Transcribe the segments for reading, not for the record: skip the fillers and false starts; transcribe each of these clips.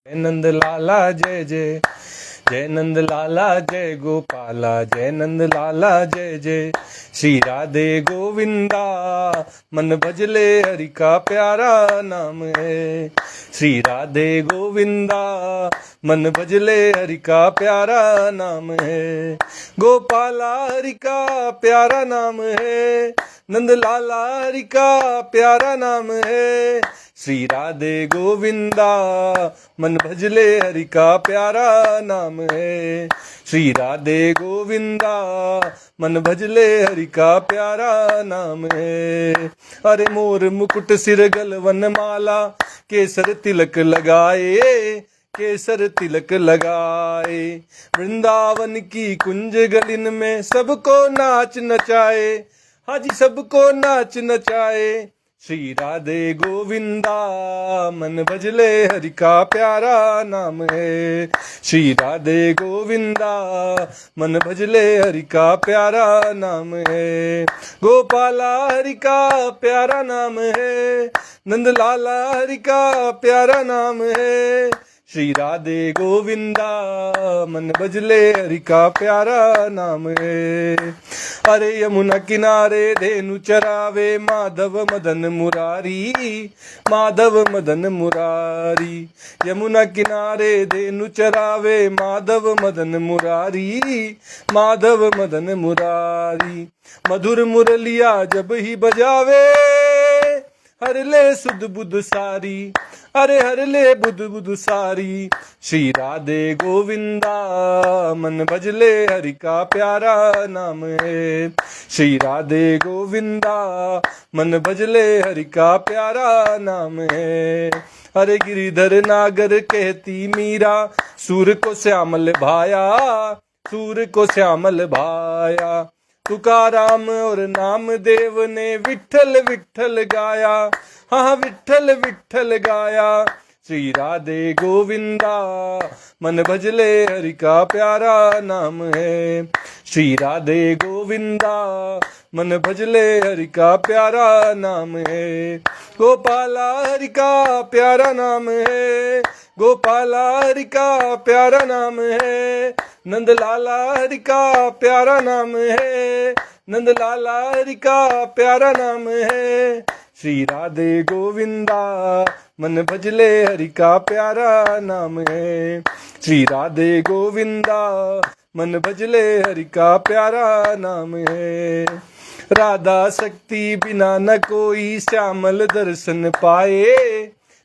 जय नंद लाला जय जय, जय नंद लाला जय गोपाला, जय नंद लाला जय जय। श्री राधे गोविंदा मन भजले हरि का प्यारा नाम है। श्री राधे गोविंदा मन भजले हरि का प्यारा नाम है। गोपाला हरि का प्यारा नाम है, नंद लाला हरि का प्यारा नाम है। श्री राधे गोविंदा मन भजले हरि का प्यारा नाम है। श्री राधे गोविंदा मन भजले हरि का प्यारा नाम है। अरे मोर मुकुट सिर गलवन माला, केसर तिलक लगाए, केसर तिलक लगाए। वृंदावन की कुंज गलिन में सबको नाच नचाए, हाजी सबको नाच नचाए। श्री राधे गोविंदा मन भजले हरि का प्यारा नाम है। श्री राधे गोविंदा मन भजले हरि का प्यारा नाम है। गोपाला हरि का प्यारा नाम है, नंद लाला हरि का प्यारा नाम है। श्री राधे गोविंदा मन भजले हरि का प्यारा नाम है। अरे यमुना किनारे धेनु चरावे, माधव मदन मुरारी, माधव मदन मुरारी। यमुना किनारे धेनु चरावे, माधव मदन मुरारी, माधव मदन मुरारी। मधुर मुरलिया जब ही बजावे, हर ले सुध बुध सारी, अरे हर ले बुध बुध सारी। श्री राधे गोविंदा मन भजले हरि का प्यारा नाम है। श्री राधे गोविंदा मन भजले हरि का प्यारा नाम है। हरे गिरिधर नागर कहती मीरा, सूर को श्यामल भाया, सूर को श्यामल भाया। तुकाराम और नामदेव ने विठल विठल गाया, हाँ विठल विठल गाया। श्री राधे गोविंदा मन भजले हरि का प्यारा नाम है। श्री राधे गोविंदा मन भजले हरि का प्यारा नाम है। गोपाला हरि का प्यारा नाम है, गोपाला हरि का प्यारा नाम है। नंद लाला हरि का प्यारा नाम है, नंद लाला हरि का प्यारा नाम है। श्री राधे गोविंदा मन भजले हरि का प्यारा नाम है। श्री राधे गोविंदा मन भजले हरि का प्यारा नाम है। राधा शक्ति बिना न कोई श्यामल दर्शन पाए,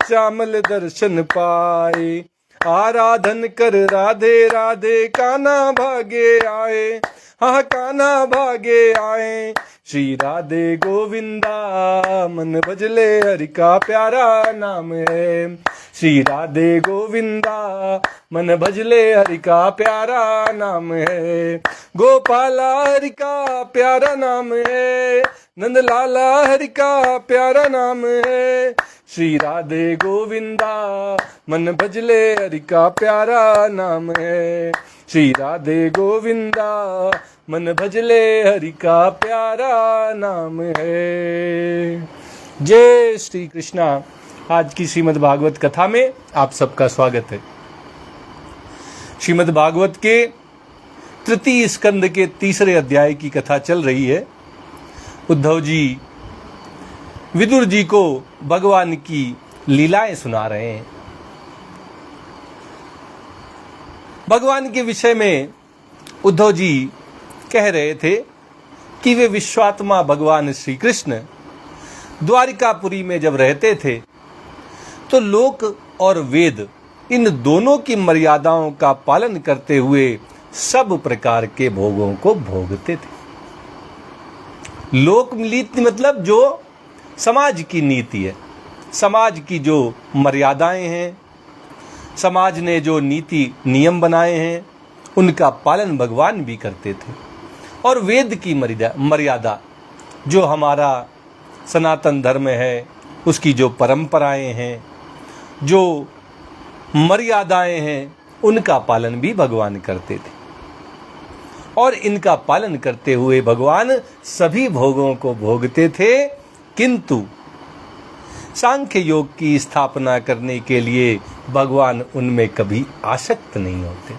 श्यामल दर्शन पाए। आराधन कर राधे राधे कान्हा भागे आए, हाँ कान्हा भागे आए। श्री राधे गोविंदा मन भजले हरि का प्यारा नाम है। श्री राधे गोविंदा मन भजले हरि का प्यारा नाम है। गोपाला हरि का प्यारा नाम है, नंद लाला हरि का प्यारा नाम है। श्री राधे गोविंदा मन भजले हरि का प्यारा नाम है। श्री राधे गोविंदा मन भजले हरि का प्यारा नाम है। जय श्री कृष्णा। आज की श्रीमद् भागवत कथा में आप सबका स्वागत है। श्रीमद् भागवत के तृतीय स्कंद के तीसरे अध्याय की कथा चल रही है। उद्धव जी विदुर जी को भगवान की लीलाएं सुना रहे हैं। भगवान के विषय में उद्धव जी कह रहे थे कि वे विश्वात्मा भगवान श्री कृष्ण द्वारिकापुरी में जब रहते थे तो लोक और वेद इन दोनों की मर्यादाओं का पालन करते हुए सब प्रकार के भोगों को भोगते थे। लोक नीति मतलब जो समाज की नीति है, समाज की जो मर्यादाएं हैं, समाज ने जो नीति नियम बनाए हैं उनका पालन भगवान भी करते थे। और वेद की मर्यादा जो हमारा सनातन धर्म है, उसकी जो परंपराएं हैं, जो मर्यादाएं हैं, उनका पालन भी भगवान करते थे। और इनका पालन करते हुए भगवान सभी भोगों को भोगते थे, किंतु सांख्य योग की स्थापना करने के लिए भगवान उनमें कभी आसक्त नहीं होते थे।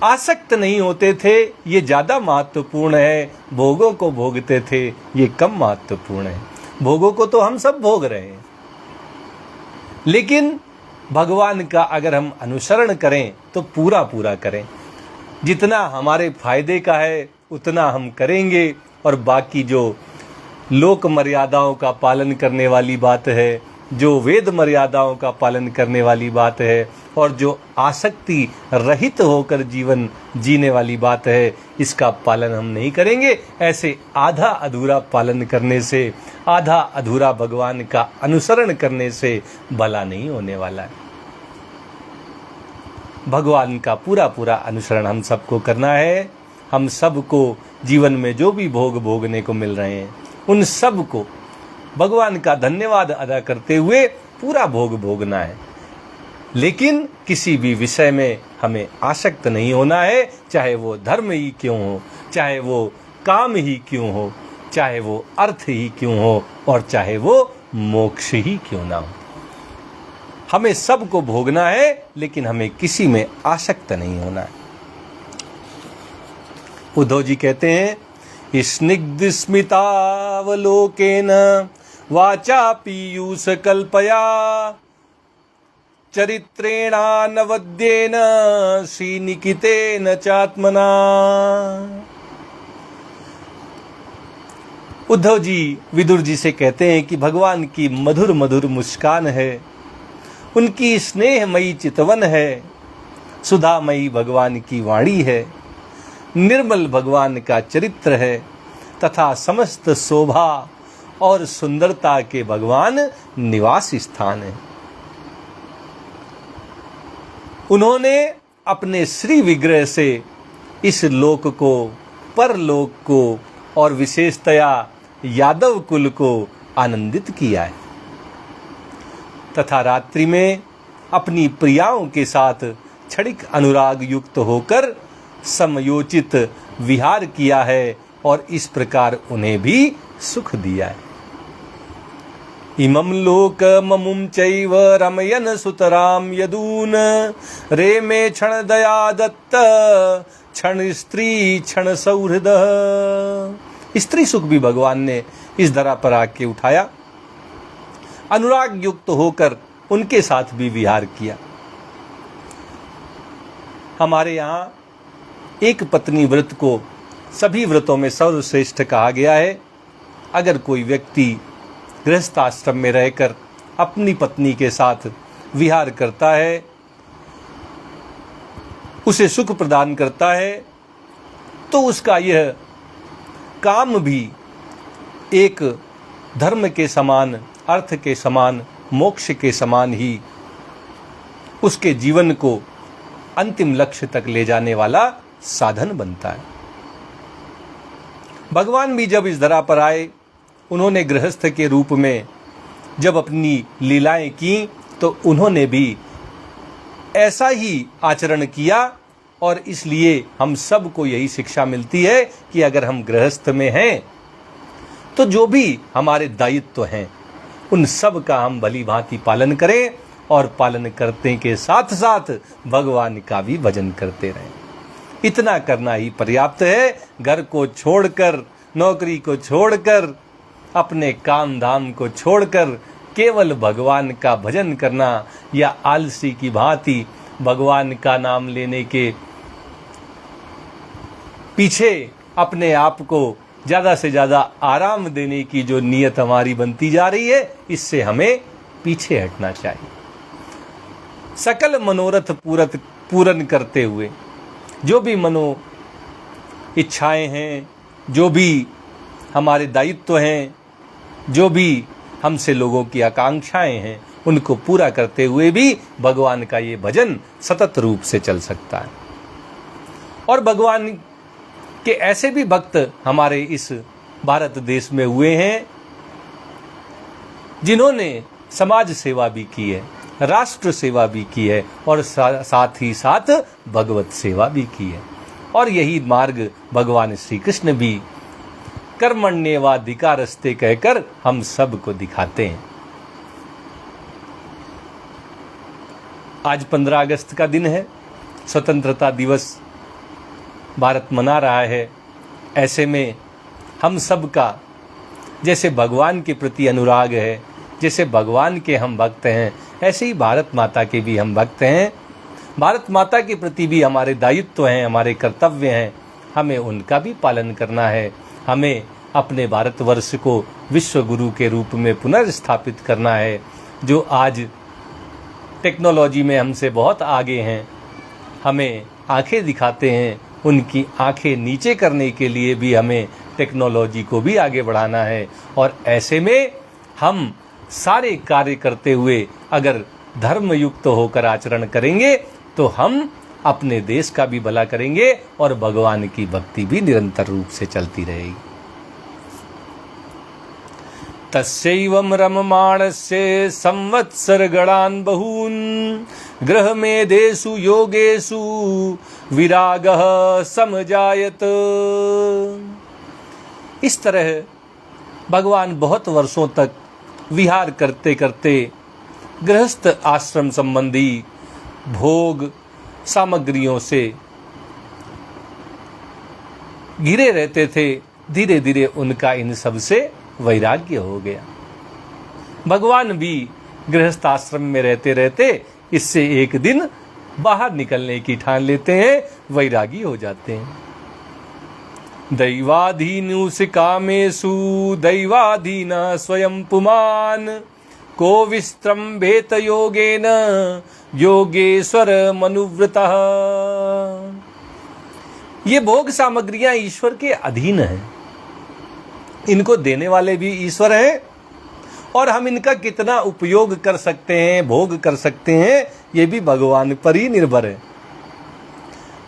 आसक्त नहीं होते थे ये ज्यादा महत्वपूर्ण है, भोगों को भोगते थे ये कम महत्वपूर्ण है। भोगों को तो हम सब भोग रहे हैं, लेकिन भगवान का अगर हम अनुसरण करें तो पूरा पूरा करें। जितना हमारे फायदे का है उतना हम करेंगे, और बाकी जो लोक मर्यादाओं का पालन करने वाली बात है, जो वेद मर्यादाओं का पालन करने वाली बात है, और जो आसक्ति रहित होकर जीवन जीने वाली बात है, इसका पालन हम नहीं करेंगे। ऐसे आधा अधूरा पालन करने से, आधा अधूरा भगवान का अनुसरण करने से भला नहीं होने वाला है। भगवान का पूरा पूरा अनुसरण हम सबको करना है। हम सबको जीवन में जो भी भोग भोगने को मिल रहे हैं उन सब को भगवान का धन्यवाद अदा करते हुए पूरा भोग भोगना है, लेकिन किसी भी विषय में हमें आसक्त नहीं होना है, चाहे वो धर्म ही क्यों हो, चाहे वो काम ही क्यों हो, चाहे वो अर्थ ही क्यों हो, और चाहे वो मोक्ष ही क्यों ना हो। हमें सबको भोगना है, लेकिन हमें किसी में आसक्त नहीं होना है। उद्धव जी कहते हैं, स्निग्ध स्मितावलोकेन वाचा पीयूष कल्पया चरित्रेणानवद्येन श्रीनिकितेन चात्मना। उद्धव जी विदुर जी से कहते हैं कि भगवान की मधुर मधुर मुस्कान है, उनकी स्नेहमयी चितवन है, सुधामयी भगवान की वाणी है, निर्मल भगवान का चरित्र है, तथा समस्त शोभा और सुंदरता के भगवान निवास स्थान है। उन्होंने अपने श्री विग्रह से इस लोक को, परलोक को और विशेषतया यादव कुल को आनंदित किया है, तथा रात्रि में अपनी प्रियाओं के साथ क्षणिक अनुराग युक्त होकर समयोचित विहार किया है, और इस प्रकार उन्हें भी सुख दिया है। इमं लोक ममुम चैव रमयन सुतराम यदून रेमे क्षण दया दत्त क्षण स्त्री क्षण सौहृद। स्त्री सुख भी भगवान ने इस धरा पर आके उठाया, अनुराग युक्त होकर उनके साथ भी विहार किया। हमारे यहाँ एक पत्नी व्रत को सभी व्रतों में सर्वश्रेष्ठ कहा गया है। अगर कोई व्यक्ति गृहस्थ आश्रम में रहकर अपनी पत्नी के साथ विहार करता है, उसे सुख प्रदान करता है, तो उसका यह काम भी एक धर्म के समान, अर्थ के समान, मोक्ष के समान ही उसके जीवन को अंतिम लक्ष्य तक ले जाने वाला साधन बनता है। भगवान भी जब इस धरा पर आए, उन्होंने गृहस्थ के रूप में जब अपनी लीलाएं की, तो उन्होंने भी ऐसा ही आचरण किया, और इसलिए हम सबको यही शिक्षा मिलती है कि अगर हम गृहस्थ में हैं तो जो भी हमारे दायित्व हैं उन सब का हम भली भांति पालन करें, और पालन करने के साथ साथ भगवान का भी भजन करते रहें। इतना करना ही पर्याप्त है। घर को छोड़कर, नौकरी को छोड़कर, अपने काम धाम को छोड़कर केवल भगवान का भजन करना, या आलसी की भांति भगवान का नाम लेने के पीछे अपने आप को ज्यादा से ज्यादा आराम देने की जो नीयत हमारी बनती जा रही है, इससे हमें पीछे हटना चाहिए। सकल मनोरथ पूर्ण करते हुए जो भी मनो इच्छाएं हैं, जो भी हमारे दायित्व हैं, जो भी हमसे लोगों की आकांक्षाएं हैं, उनको पूरा करते हुए भी भगवान का ये भजन सतत रूप से चल सकता है। और भगवान के ऐसे भी भक्त हमारे इस भारत देश में हुए हैं जिन्होंने समाज सेवा भी की है, राष्ट्र सेवा भी की है, और साथ ही साथ भगवत सेवा भी की है। और यही मार्ग भगवान श्री कृष्ण भी कर्मण्येवाधिकारस्ते कहकर हम सबको दिखाते हैं। आज 15 अगस्त का दिन है, स्वतंत्रता दिवस भारत मना रहा है। ऐसे में हम सब का जैसे भगवान के प्रति अनुराग है, जैसे भगवान के हम भक्त हैं, ऐसे ही भारत माता के भी हम भक्त हैं। भारत माता के प्रति भी हमारे दायित्व हैं, हमारे कर्तव्य हैं, हमें उनका भी पालन करना है। हमें अपने भारतवर्ष को विश्व गुरु के रूप में पुनर्स्थापित करना है। जो आज टेक्नोलॉजी में हमसे बहुत आगे हैं, हमें आंखें दिखाते हैं, उनकी आंखें नीचे करने के लिए भी हमें टेक्नोलॉजी को भी आगे बढ़ाना है। और ऐसे में हम सारे कार्य करते हुए अगर धर्मयुक्त होकर आचरण करेंगे तो हम अपने देश का भी भला करेंगे और भगवान की भक्ति भी निरंतर रूप से चलती रहेगी। तस्यैवं रममाणस्य संवत्सरगणान् बहून् ग्रहमेधेषु योगेषु विरागः समजायत। इस तरह भगवान बहुत वर्षों तक विहार करते करते गृहस्थ आश्रम संबंधी भोग सामग्रियों से घिरे रहते थे। धीरे धीरे उनका इन सब से वैराग्य हो गया। भगवान भी गृहस्थ आश्रम में रहते रहते इससे एक दिन बाहर निकलने की ठान लेते हैं, वैरागी हो जाते हैं। दैवाधीनुष कामेषु दैवाधीन स्वयं पुमान् को विस्त्रम्भेत योगेन योगेश्वर मनुव्रतः। ये भोग सामग्रियां ईश्वर के अधीन हैं, इनको देने वाले भी ईश्वर हैं और हम इनका कितना उपयोग कर सकते हैं, भोग कर सकते हैं, ये भी भगवान पर ही निर्भर है।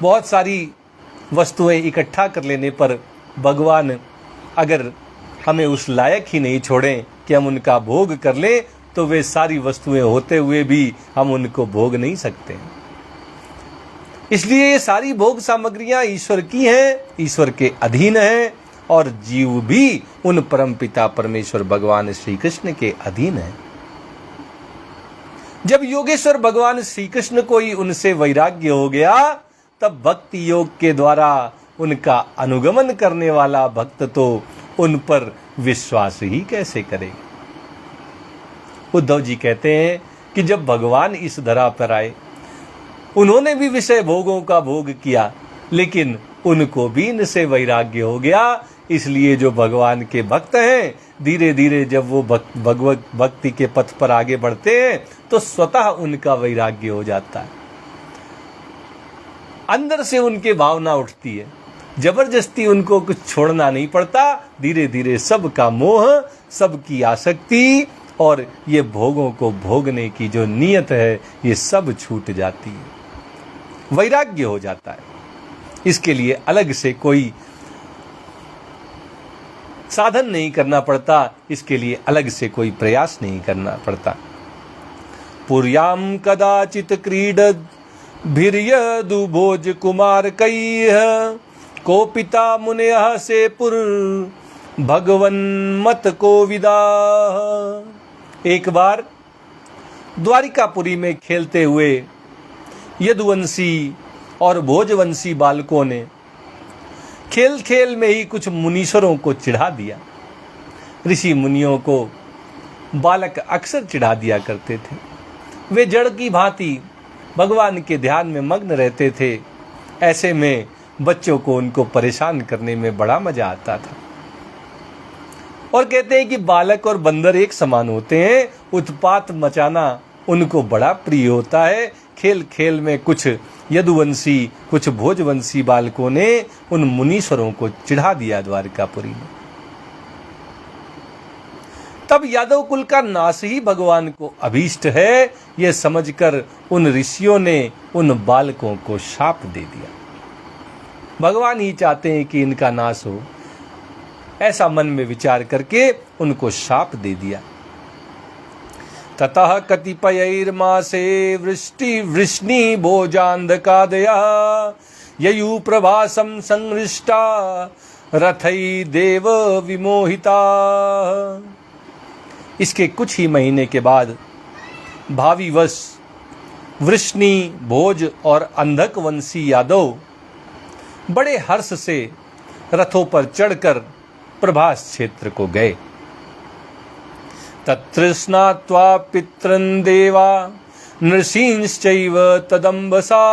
बहुत सारी वस्तुएं इकट्ठा कर लेने पर भगवान अगर हमें उस लायक ही नहीं छोड़ें कि हम उनका भोग कर लें तो वे सारी वस्तुएं होते हुए भी हम उनको भोग नहीं सकते। इसलिए ये सारी भोग सामग्रियां ईश्वर की हैं, ईश्वर के अधीन हैं और जीव भी उन परमपिता परमेश्वर भगवान श्री कृष्ण के अधीन है। जब योगेश्वर भगवान श्री कृष्ण को ही उनसे वैराग्य हो गया तब भक्ति योग के द्वारा उनका अनुगमन करने वाला भक्त तो उन पर विश्वास ही कैसे करेगा। उद्धव जी कहते हैं कि जब भगवान इस धरा पर आए उन्होंने भी विषय भोगों का भोग किया, लेकिन उनको भी इनसे वैराग्य हो गया। इसलिए जो भगवान के भक्त हैं धीरे धीरे जब वो भगवत भक्ति के पथ पर आगे बढ़ते हैं तो स्वतः उनका वैराग्य हो जाता है। अंदर से उनके भावना उठती है, जबरदस्ती उनको कुछ छोड़ना नहीं पड़ता। धीरे धीरे सबका मोह, सबकी आसक्ति और ये भोगों को भोगने की जो नियत है ये सब छूट जाती है, वैराग्य हो जाता है। इसके लिए अलग से कोई साधन नहीं करना पड़ता, इसके लिए अलग से कोई प्रयास नहीं करना पड़ता। पुर्याम कदाचित क्रीडद भिर्यदु भोज कुमार कैः को पिता मुनयः से पुर भगवन मत को विदा। एक बार द्वारिकापुरी में खेलते हुए यदुवंशी और भोजवंशी बालकों ने खेल खेल में ही कुछ मुनीश्वरों को चिढ़ा दिया। ऋषि मुनियों को बालक अक्सर चिढ़ा दिया करते थे। वे जड़ की भांति भगवान के ध्यान में मग्न रहते थे। ऐसे में बच्चों को उनको परेशान करने में बड़ा मजा आता था। और कहते हैं कि बालक और बंदर एक समान होते हैं, उत्पात मचाना उनको बड़ा प्रिय होता है। खेल खेल में कुछ यदुवंशी कुछ भोजवंशी बालकों ने उन मुनीश्वरों को चिढ़ा दिया द्वारिकापुरी में। तब यादव कुल का नाश ही भगवान को अभीष्ट है, यह समझकर उन ऋषियों ने उन बालकों को शाप दे दिया। भगवान ही चाहते हैं कि इनका नाश हो, ऐसा मन में विचार करके उनको शाप दे दिया। ततः कतिपयैर्मासे वृष्टि वृष्णि भोजान्धकादया ययु प्रभासं संहृष्टा रथई देव विमोहिता। इसके कुछ ही महीने के बाद भावी वश वृष्णि, भोज और अंधक वंशी यादव बड़े हर्ष से रथों पर चढ़कर प्रभास क्षेत्र को गए। तत्र स्नात्वा पितॄन् देवा नृसिंश्चैव तदम्बसा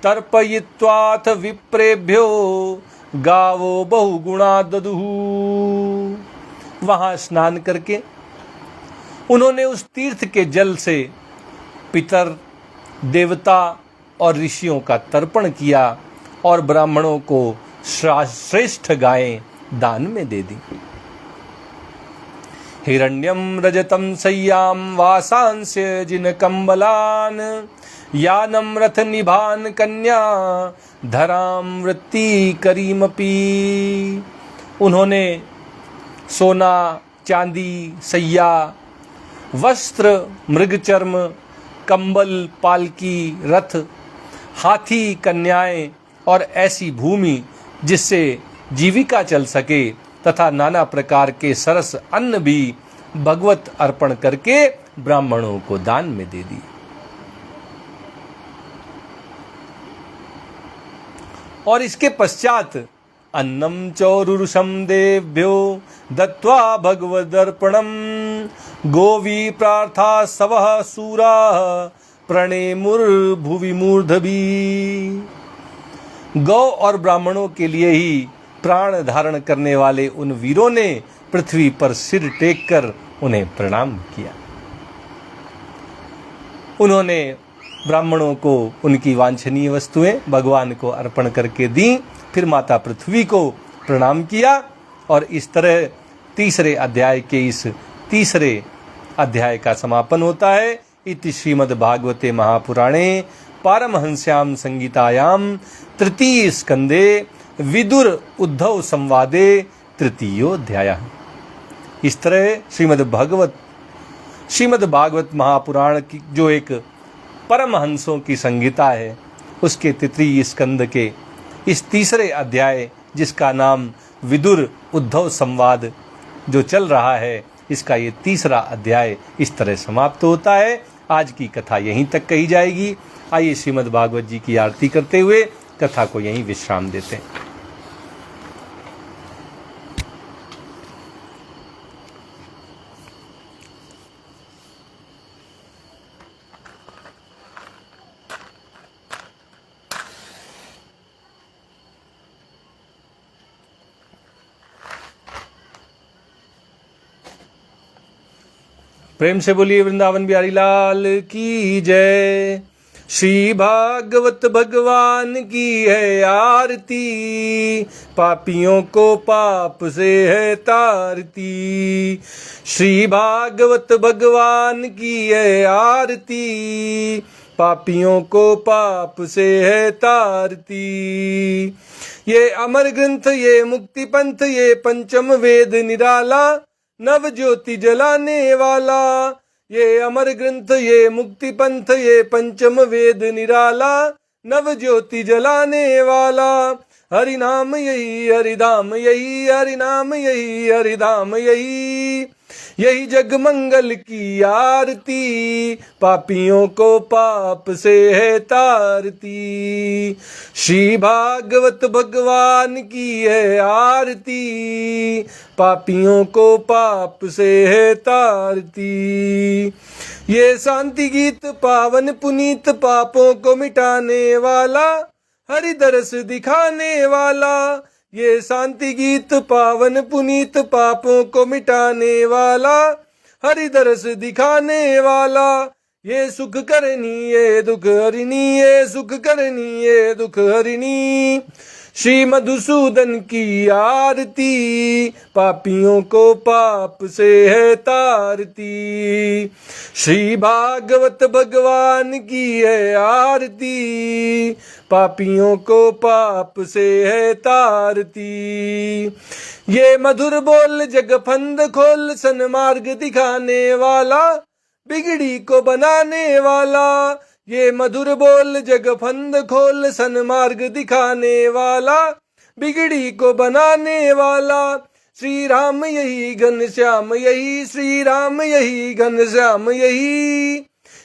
तर्पयित्वाथ विप्रेभ्यो गावो बहुगुणा ददुः। वहां स्नान करके उन्होंने उस तीर्थ के जल से पितर, देवता और ऋषियों का तर्पण किया और ब्राह्मणों को श्रेष्ठ गायें दान में दे दी। हिरण्यम रजतम सय्याम वासांस्य जिन कंबलान यानम रथ निभान कन्या धराम वृत्ति करीमपी। उन्होंने सोना, चांदी, सैया, वस्त्र, मृगचर्म, कंबल, पालकी, रथ, हाथी, कन्याएं और ऐसी भूमि जिससे जीविका चल सके तथा नाना प्रकार के सरस अन्न भी भगवत अर्पण करके ब्राह्मणों को दान में दे दी। और इसके पश्चात अन्नम चौरुषम देव्यो दत्वा भगवदर्पणम गोवी प्रार्था सवः सूरा प्रणेमुर्भुवि मूर्धभी। गौ और ब्राह्मणों के लिए ही प्राण धारण करने वाले उन वीरों ने पृथ्वी पर सिर टेक कर उन्हें प्रणाम किया। उन्होंने ब्राह्मणों को उनकी वांछनीय वस्तुएं भगवान को अर्पण करके दी, फिर माता पृथ्वी को प्रणाम किया और इस तरह तीसरे अध्याय के इस तीसरे अध्याय का समापन होता है। इति श्रीमद् भागवते महापुराणे पारमहंस्याम संगीतायाम तृतीय स्कंदे विदुर उद्धव संवादे तृतीयोऽध्यायः। इस तरह श्रीमद् भागवत महापुराण की जो एक परमहंसों की संगीता है, उसके तृतीय स्कंद के इस तीसरे अध्याय जिसका नाम विदुर उद्धव संवाद जो चल रहा है, इसका ये तीसरा अध्याय इस तरह समाप्त होता है। आज की कथा यहीं तक कही जाएगी। आइए श्रीमद् भागवत जी की आरती करते हुए कथा को यहीं विश्राम देते हैं। प्रेम से बोलिए वृंदावन बिहारी लाल की जय। श्री भागवत भगवान की है आरती, पापियों को पाप से है तारती। श्री भागवत भगवान की है आरती, पापियों को पाप से है तारती। ये अमर ग्रंथ, ये मुक्ति पंथ, ये पंचम वेद निराला, नव ज्योति जलाने वाला। ये अमर ग्रंथ, ये मुक्ति पंथ, ये पंचम वेद निराला, नव ज्योति जलाने वाला। हरि नाम यही हरिधाम यही, हरि नाम यही हरिधाम यही, यही जग मंगल की आरती, पापियों को पाप से है तारती। श्री भागवत भगवान की है आरती, पापियों को पाप से है तारती। ये शांति गीत पावन पुनीत, पापों को मिटाने वाला, हरि दरस दिखाने वाला। ये शांति गीत पावन पुनीत, पापों को मिटाने वाला, हरि दरस दिखाने वाला। ये सुख करनी ये दुख हरिणी, ये सुख करनी ये दुख हरिणी। श्री मधुसूदन की आरती, पापियों को पाप से है तारती। श्री भागवत भगवान की है आरती, पापियों को पाप से है तारती। ये मधुर बोल जग फंद खोल, सन्मार्ग दिखाने वाला, बिगड़ी को बनाने वाला। ये मधुर बोल जग फंद खोल, सन्मार्ग दिखाने वाला, बिगड़ी को बनाने वाला श्री राम यही घनश्याम यही, श्री राम यही घनश्याम यही,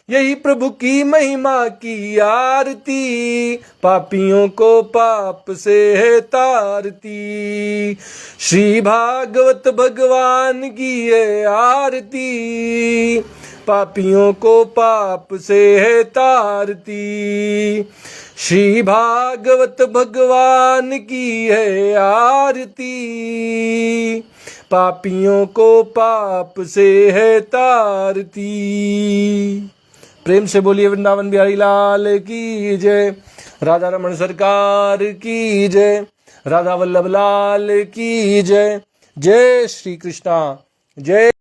यही प्रभु की महिमा की आरती, पापियों को पाप से है तारती। श्री भागवत भगवान की है आरती, पापियों को पाप से है तारती। श्री भागवत भगवान की है आरती, पापियों को पाप से है तारती। प्रेम से बोलिए वृंदावन बिहारी लाल की जय, राधा रमण सरकार की जय, राधा वल्लभ लाल की जय। जय श्री कृष्णा, जय।